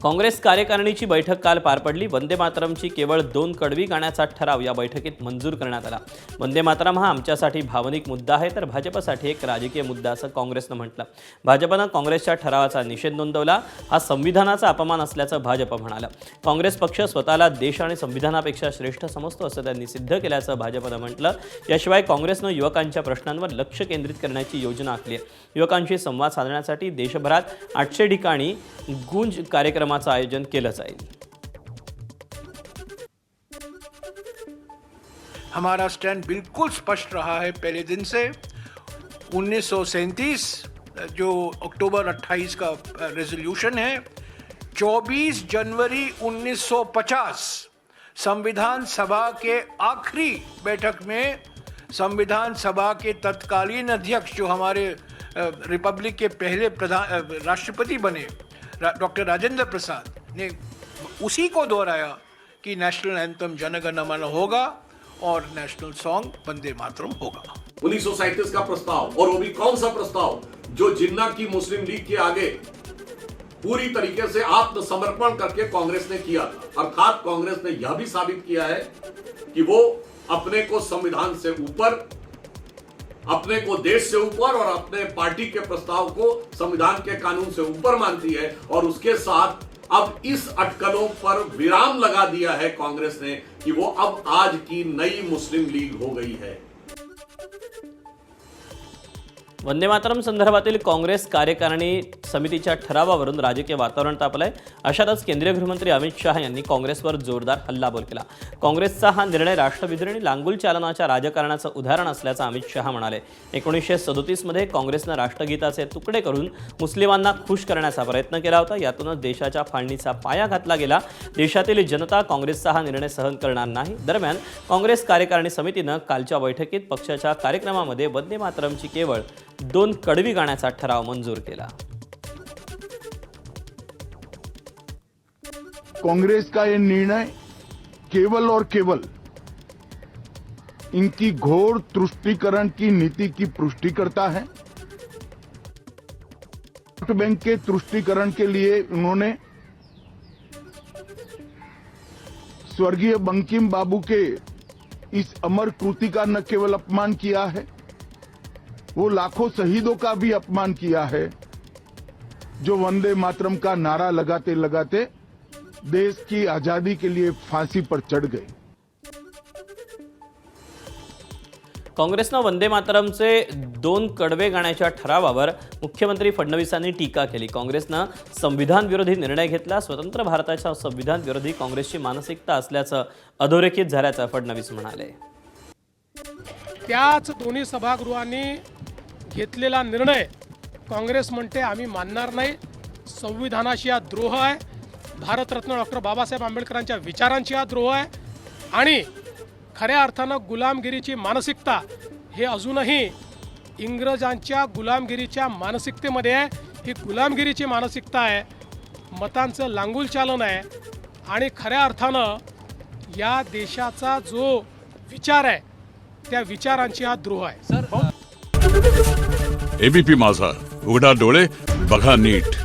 काँग्रेस कार्यकारिणीची बैठक काल पार पडली। वंदे मातरमची केवळ 2 कडवी गाण्याचा ठराव या बैठकीत मंजूर करण्यात आला। वंदे मातरम हा आमच्यासाठी भावनिक मुद्दा आहे तर भाजपसाठी एक राजकीय मुद्दा असं काँग्रेसनं म्हटलं। भाजपनं काँग्रेसच्या ठरावाचा निषेध नोंदवला। हा संविधानाचा अपमान असल्याचं भाजप म्हणालं। काँग्रेस पक्ष स्वतःला देश आणि संविधानापेक्षा श्रेष्ठ समजतो असं त्यांनी सिद्ध केल्याचं भाजपनं म्हटलं। याशिवाय काँग्रेसनं युवकांच्या प्रश्नांवर लक्ष केंद्रित करण्याची योजना आखली आहे। युवकांशी संवाद साधण्यासाठी देशभरात 800 ठिकाणी गुंज कार्यक्रमाचं आयोजन केलं जाईल। हमारा स्टैंड बिल्कुल स्पष्ट रहा है पहले दिन से। 1937 जो अक्टूबर 28 का रेजोल्यूशन है, 24 जनवरी 1950 संविधान सभा के आखिरी बैठक में संविधान सभा के तत्कालीन अध्यक्ष जो हमारे रिपब्लिक के पहले राष्ट्रपति बने डॉक्टर राजेंद्र प्रसाद ने उसी को दोहराया कि नेशनल एंथम जन गण मन होगा और नेशनल सॉन्ग वंदे मातरम होगा। 1937 का प्रस्ताव, और वो भी कौन सा प्रस्ताव जो जिन्ना की मुस्लिम लीग के आगे पूरी तरीके से आत्मसमर्पण करके कांग्रेस ने किया था। अर्थात कांग्रेस ने यह भी साबित किया है कि वो अपने को संविधान से ऊपर, अपने को देश से ऊपर और अपने पार्टी के प्रस्ताव को संविधान के कानून से ऊपर मानती है। और उसके साथ अब इस अटकलों पर विराम लगा दिया है कांग्रेस ने कि वो अब आज की नई मुस्लिम लीग हो गई है। वंदे मातरम संदर्भातील काँग्रेस कार्यकारिणी समितीच्या ठरावावरून राजकीय वातावरण तापलंय। अशातच केंद्रीय गृहमंत्री अमित शाह यांनी काँग्रेसवर जोरदार हल्लाबोल केला। काँग्रेसचा हा निर्णय राष्ट्रविरोधी आणि लांगुल चालनाच्या राजकारणाचं उदाहरण असल्याचं अमित शाह म्हणाले। 1937 मध्ये काँग्रेसनं राष्ट्रगीताचे तुकडे करून मुस्लिमांना खुश करण्याचा प्रयत्न केला होता। यातूनच देशाच्या फाळणीचा पाया घातला गेला। देशातील जनता काँग्रेसचा हा निर्णय सहन करणार नाही। दरम्यान काँग्रेस कार्यकारिणी समितीनं कालच्या बैठकीत पक्षाच्या कार्यक्रमामध्ये वंदे मातरमची केवळ 2 कडवी गाण्याचा ठराव मंजूर केला। कांग्रेस का ये निर्णय केवल और केवल इनकी घोर तुष्टीकरण की नीति की पुष्टि करता है। वोट बैंक के तुष्टीकरण के लिए उन्होंने स्वर्गीय बंकिम बाबू के इस अमर कृति का न केवल अपमान किया है, वो लाखों शहीदों का भी अपमान किया है जो वंदे मातरम का नारा लगाते लगाते देश की आजादी के लिए फांसी पर चढ़ गए। काँग्रेसनं वंदे मातरमचे 2 कडवे गाण्याच्या ठरावावर मुख्यमंत्री फडणवीसांनी टीका केली। काँग्रेसनं संविधान विरोधी निर्णय घेतला। स्वतंत्र भारताच्या संविधान विरोधी काँग्रेसची मानसिकता असल्याचं अधोरेखित झाल्याचं फडणवीस म्हणाले। त्याच दोन्ही सभागृहांनी घेतलेला निर्णय काँग्रेस म्हणते आम्ही मानणार नाही। संविधानाशी हा द्रोह आहे, भारतरत्न डॉक्टर बाबासाहेब आंबेडकरांच्या विचारांची हा द्रोह आहे आणि खऱ्या अर्थानं गुलामगिरीची मानसिकता हे अजूनही इंग्रजांच्या गुलामगिरीच्या मानसिकतेमध्ये आहे। ही गुलामगिरीची मानसिकता आहे, मतांचं लांगुल चालन आहे आणि खऱ्या अर्थानं या देशाचा जो विचार आहे त्या विचारांची हा द्रोह आहे। एबीपी माझा, उघडा डोळे बघा नीट।